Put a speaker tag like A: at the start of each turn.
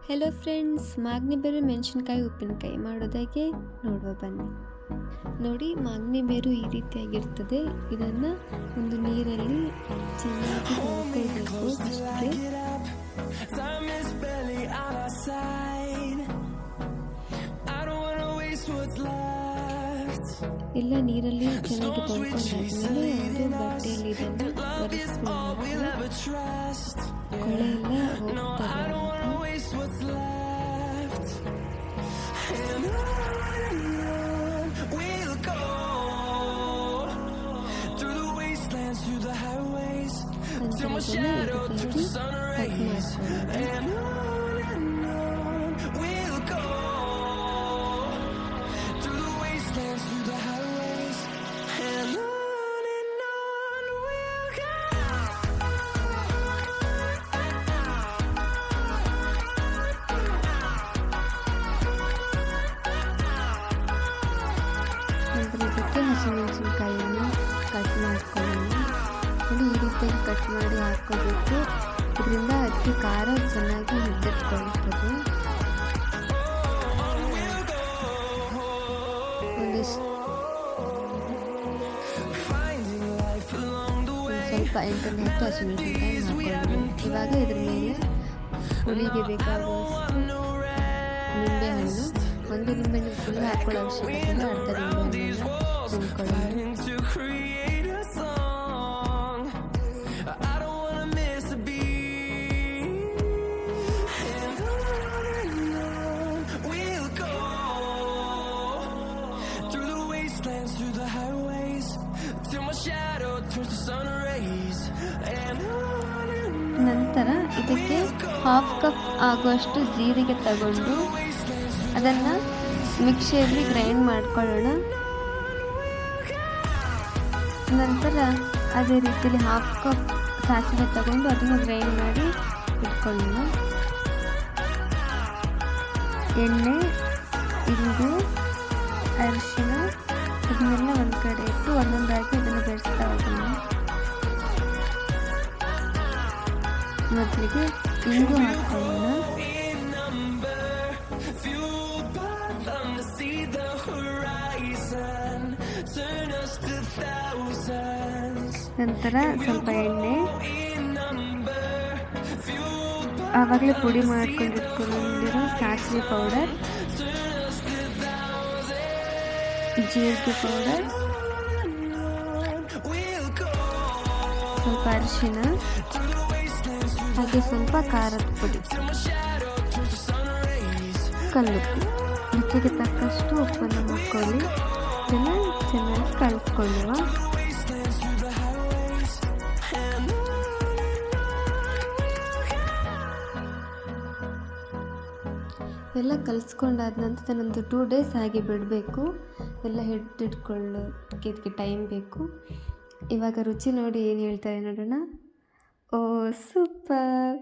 A: Hello friends, ಮಾಗನಿ ಬೇರು ಮೆಣಸಿನ್ಕಾಯಿ ಉಪ್ಪಿನಕಾಯಿ ಮಾಡೋದಾಗೆ ನೋಡುವ ಬನ್ನಿ. ನೋಡಿ, ಮಾಗನಿ ಬೇರು ಈ ರೀತಿಯಾಗಿರ್ತದೆ. ಇದನ್ನು ಒಂದು ನೀರಲ್ಲಿ ಚೆನ್ನಾಗಿ ತೊಳ್ಕೊಳ್ಬೇಕು. ಎಲ್ಲ ನೀರಲ್ಲಿ ಚೆನ್ನಾಗಿ ತೊಳ್ಕೊಂಡಾದ್ಮೇಲೆ ಒಂದು ಬಟ್ಟೆಯಲ್ಲಿ ಇದನ್ನು ಒರೆಸ್ಕೊಂಡು ಕೊಳೆ ಎಲ್ಲ ಹೋಗ್ತದೆ. ಹಸಿಮೆಣಸಿನ್ಕಾಯಿಯನ್ನು ಕಟ್ ಮಾಡ್ಕೊಳ್ಳೋಣ. ನೋಡಿ, ಈ ರೀತಿಯಾಗಿ ಕಟ್ ಮಾಡಿ ಹಾಕ್ಕೋಬೇಕು. ಇದರಿಂದ ಅದಕ್ಕೆ ಖಾರ ಚೆನ್ನಾಗಿ ಹಿಡಿದಿಟ್ಕೊಳ್ತದೆ. ಸ್ವಲ್ಪ 8 ಹಸಿಮೆಣಸಿನ್ಕಾಯಿ ಹಾಕ್ಕೊಳ್ಳೋಣ. ಇವಾಗ ಇದ್ರ ಮೇಲೆ ಹುಳಿಗೆ ಬೇಕಾಗುವಷ್ಟು ನಿಂಬೆಹಣ್ಣು, ಒಂದು ನಿಂಬೆಹಣ್ಣು ಫುಲ್ ಹಾಕೊಳ್ಳೋ ಅವಶ್ಯಕತೆ ಇಲ್ಲ, ಅರ್ಧ ನಿಂಬೆಹಣ್ಣನ್ನು ತುಂಬ್ಕೊಳ್ಳೋಣ. ನಂತರ ಇದಕ್ಕೆ 1/2 ಕಪ್ ಆಗುವಷ್ಟು ಜೀರಿಗೆ ತಗೊಂಡು ಅದನ್ನು ಮಿಕ್ಸಿಯಲ್ಲಿ ಗ್ರೈಂಡ್ ಮಾಡ್ಕೊಳ್ಳೋಣ. ನಂತರ ಅದೇ ರೀತಿಯಲ್ಲಿ 1/2 ಕಪ್ ಸಾಸಿವೆ ತಗೊಂಡು ಅದನ್ನು ಗ್ರೈಂಡ್ ಮಾಡಿ ಇಟ್ಕೊಳ್ಳೋಣ. ಎಣ್ಣೆ, ಇಂಗು, ಅರಿಶಿನ ಇದನ್ನೆಲ್ಲ ಒಂದು ಕಡೆ ಇಟ್ಟು ಒಂದೊಂದಾಗಿ ಇದನ್ನು ಬೆರೆಸ್ತಾ ಹೋಗೋಣ. ಮೊದಲಿಗೆ ಇಂಗು ಹಾಕೊಳ್ಳೋಣ. ನಂತರ ಸ್ವಲ್ಪ ಎಣ್ಣೆ, ಆವಾಗಲೇ ಪುಡಿ ಮಾಡ್ಕೊಂಡಿಟ್ಕೊಂಡಿರೋ ಸಾಸಿವೆ ಪೌಡರ್, ಜೀರಿಗೆ ಪೌಡರ್, ಸ್ವಲ್ಪ ಅರಿಶಿನ, ಹಾಗೆ ಸ್ವಲ್ಪ ಖಾರದ ಪುಡಿ, ಕಲ್ಲುಪ್ಪು, ರುಚಿಗೆ ತಕ್ಕಷ್ಟು ಉಪ್ಪನ್ನು ಹಾಕ್ಕೊಳ್ಳಿ. ಇದನ್ನು ಚೆನ್ನಾಗಿ ಕಲಿಸ್ಕೊಳ್ಳುವ. ಎಲ್ಲ ಕಲಿಸ್ಕೊಂಡಾದ ನಂತರ ನಾನೊಂದು 2 ಡೇಸ್ ಹಾಗೆ ಬಿಡಬೇಕು. ಎಲ್ಲ ಹಿಡಿದಿಟ್ಕೊಳ್ಳೋಕ್ಕೆ ಇದಕ್ಕೆ ಟೈಮ್ ಬೇಕು. ಇವಾಗ ರುಚಿ ನೋಡಿ ಏನು ಹೇಳ್ತಾರೆ ನೋಡೋಣ. ಓ ಸೂಪರ್!